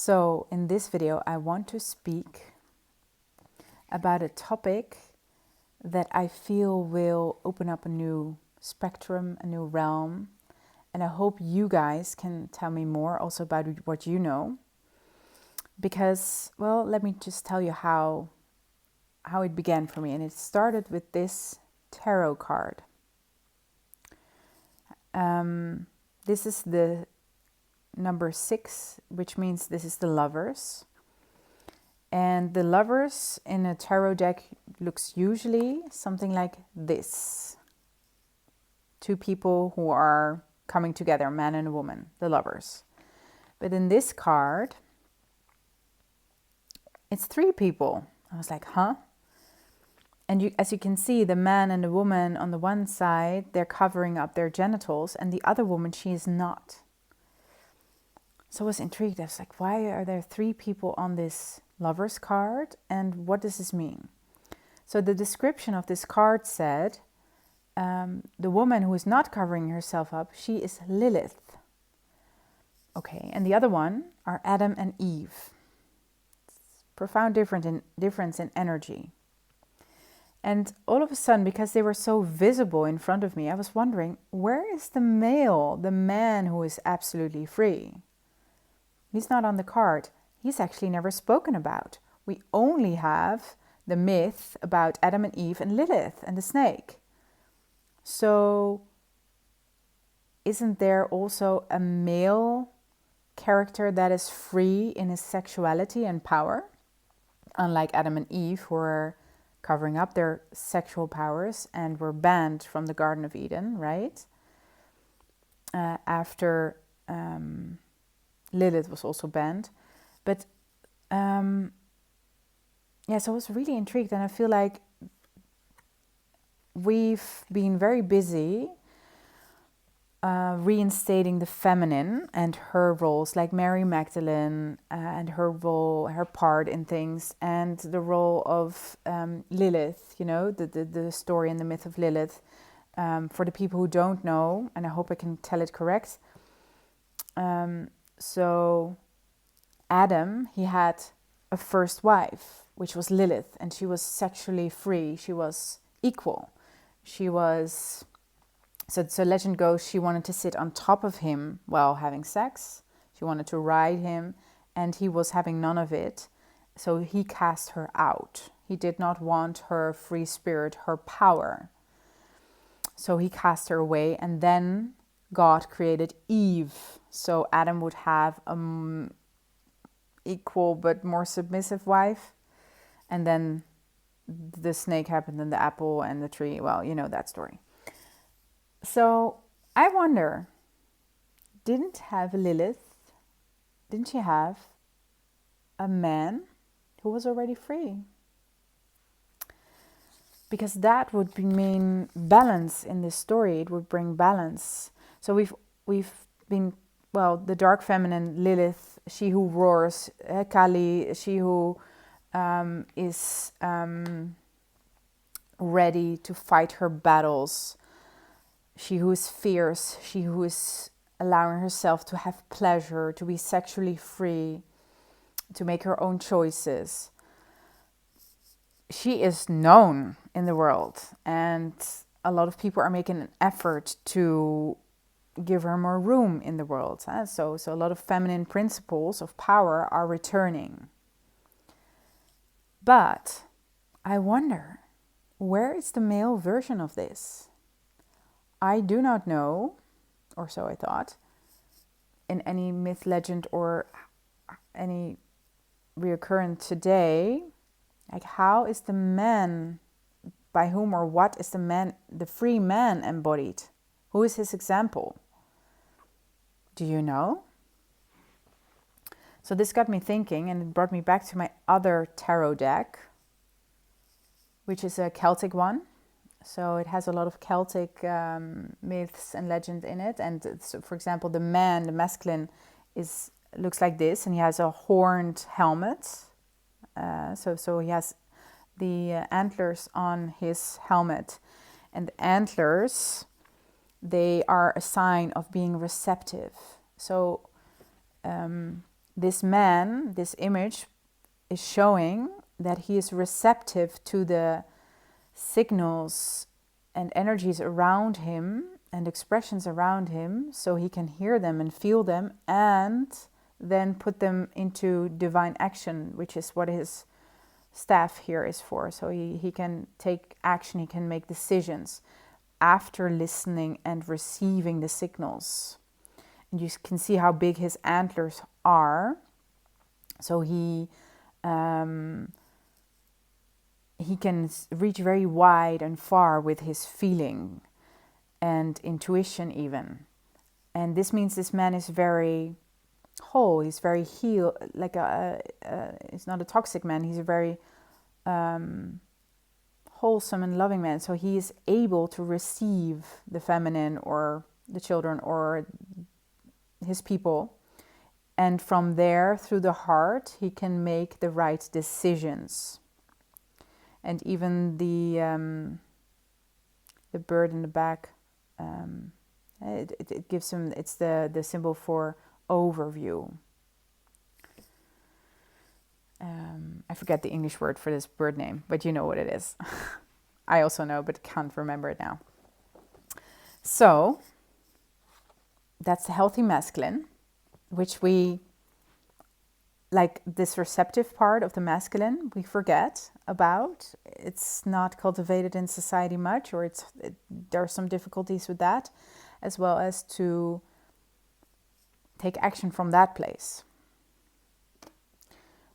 So in this video, I want to speak about a topic that I feel will open up a new spectrum, a new realm. And I hope you guys can tell me more also about what you know. Because, well, let me just tell you how it began for me. And it started with this tarot card. This is the number 6, which means this is the Lovers. And the Lovers in a tarot deck looks usually something like this. 2 people who are coming together, a man and a woman, the Lovers. But in this card, it's 3 people. I was like, huh? And as you can see, the man and the woman on the one side, they're covering up their genitals, and the other woman, she is not. So I was intrigued. I was like, why are there 3 people on this Lovers card, and what does this mean? So the description of this card said, the woman who is not covering herself up, she is Lilith. Okay, and the other one are Adam and Eve. Profound difference in energy. And all of a sudden, because they were so visible in front of me, I was wondering, where is the male, the man who is absolutely free? He's not on the card. He's actually never spoken about. We only have the myth about Adam and Eve and Lilith and the snake. So isn't there also a male character that is free in his sexuality and power? Unlike Adam and Eve, who are covering up their sexual powers and were banned from the Garden of Eden, right? After Lilith was also banned. But so I was really intrigued, and I feel like we've been very busy reinstating the feminine and her roles, like Mary Magdalene and her role, her part in things, and the role of Lilith, you know, the story and the myth of Lilith. For the people who don't know, and I hope I can tell it correct. So Adam, he had a first wife, which was Lilith, and she was sexually free. She was equal. She was... So legend goes, she wanted to sit on top of him while having sex. She wanted to ride him, and he was having none of it. So he cast her out. He did not want her free spirit, her power. So he cast her away, and then God created Eve. So Adam would have an equal but more submissive wife. And then the snake happened, and the apple and the tree. Well, you know that story. So I wonder, didn't she have a man who was already free? Because that would mean balance in this story. It would bring balance. So we've been, well, the dark feminine, Lilith, she who roars, Kali, she who is ready to fight her battles. She who is fierce, she who is allowing herself to have pleasure, to be sexually free, to make her own choices. She is known in the world, and a lot of people are making an effort to give her more room in the world. So a lot of feminine principles of power are returning. But I wonder, where is the male version of this? I do not know, or so I thought, in any myth, legend, or any reoccurrent today, like how is the man, by whom or what is the man, the free man embodied? Who is his example? Do you know? So this got me thinking, and it brought me back to my other tarot deck, which is a Celtic one. So it has a lot of Celtic myths and legend in it. And so, for example, the man, the masculine, looks like this, and he has a horned helmet. So he has the antlers on his helmet. And the antlers, they are a sign of being receptive. So this man, this image, is showing that he is receptive to the signals and energies around him and expressions around him, so he can hear them and feel them and then put them into divine action, which is what his staff here is for. So he can take action, he can make decisions after listening and receiving the signals. And you can see how big his antlers are. So he can reach very wide and far with his feeling and intuition even. And this means this man is very whole, he's very healed, like he's not a toxic man, he's a very wholesome and loving man. So he is able to receive the feminine or the children or his people. And from there, through the heart, he can make the right decisions. And even the bird in the back, it gives him, it's the symbol for overview. I forget the English word for this bird name, but you know what it is. I also know, but can't remember it now. So, that's the healthy masculine, which we, like this receptive part of the masculine, we forget about. It's not cultivated in society much, or there are some difficulties with that, as well as to take action from that place.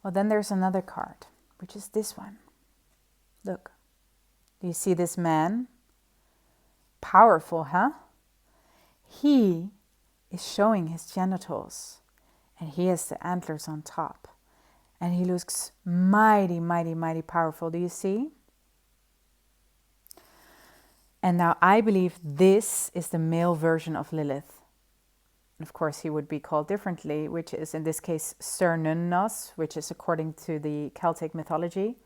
Well, then there's another card, which is this one. Look, do you see this man? Powerful, huh? He is showing his genitals, and he has the antlers on top. And he looks mighty, mighty, mighty powerful. Do you see? And now I believe this is the male version of Lilith. Of course, he would be called differently, which is in this case Cernunnos, which is according to the Celtic mythology.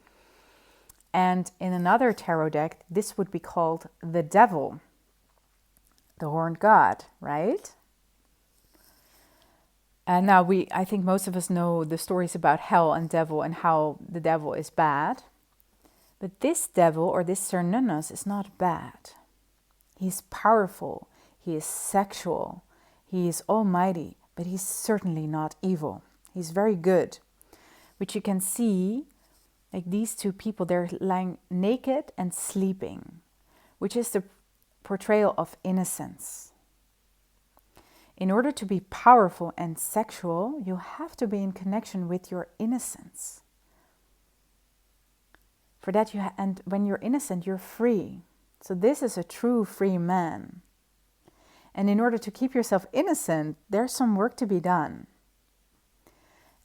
And in another tarot deck, this would be called the devil, the horned god, right? And now I think most of us know the stories about hell and devil and how the devil is bad. But this devil, or this Cernunnos, is not bad. He's powerful, he is sexual, he is almighty, but he's certainly not evil. He's very good, which you can see, like these two people, they're lying naked and sleeping, which is the portrayal of innocence. In order to be powerful and sexual, you have to be in connection with your innocence. For that, and when you're innocent, you're free. So this is a true free man. And in order to keep yourself innocent, there's some work to be done.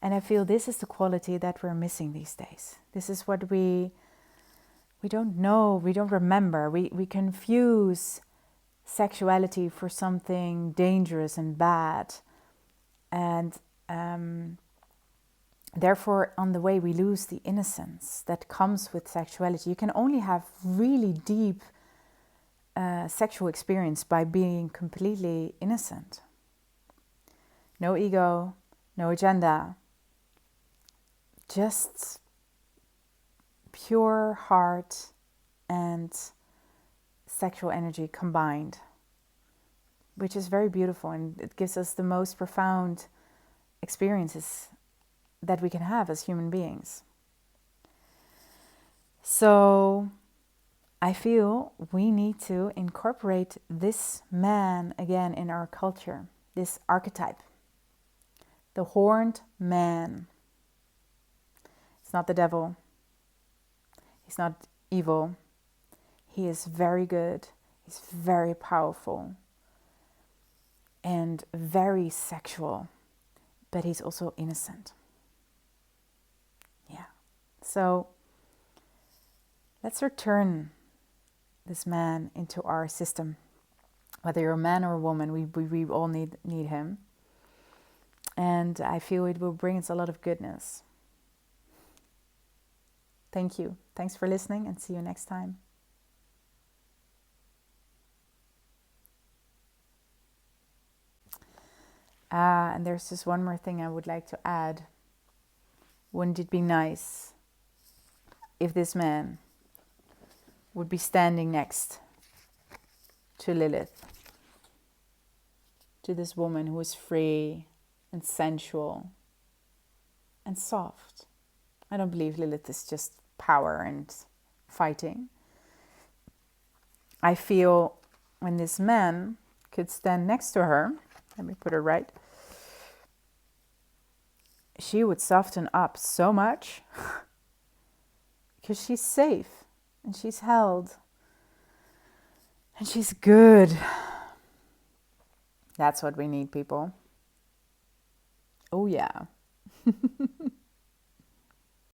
And I feel this is the quality that we're missing these days. This is what we don't know, we don't remember. We confuse sexuality for something dangerous and bad. And therefore, on the way, we lose the innocence that comes with sexuality. You can only have really deep sexual experience by being completely innocent. No ego, no agenda, just pure heart and sexual energy combined, which is very beautiful, and it gives us the most profound experiences that we can have as human beings. So I feel we need to incorporate this man again in our culture, this archetype, the horned man. It's not the devil. He's not evil. He is very good. He's very powerful and very sexual, but he's also innocent. Yeah. So let's return this man into our system. Whether you're a man or a woman, we all need him. And I feel it will bring us a lot of goodness. Thank you. Thanks for listening, and see you next time. and there's just one more thing I would like to add. Wouldn't it be nice if this man would be standing next to Lilith, to this woman who is free and sensual and soft? I don't believe Lilith is just power and fighting. I feel when this man could stand next to her, let me put her right, she would soften up so much because she's safe and she's held and she's good. That's what we need, people. Oh yeah.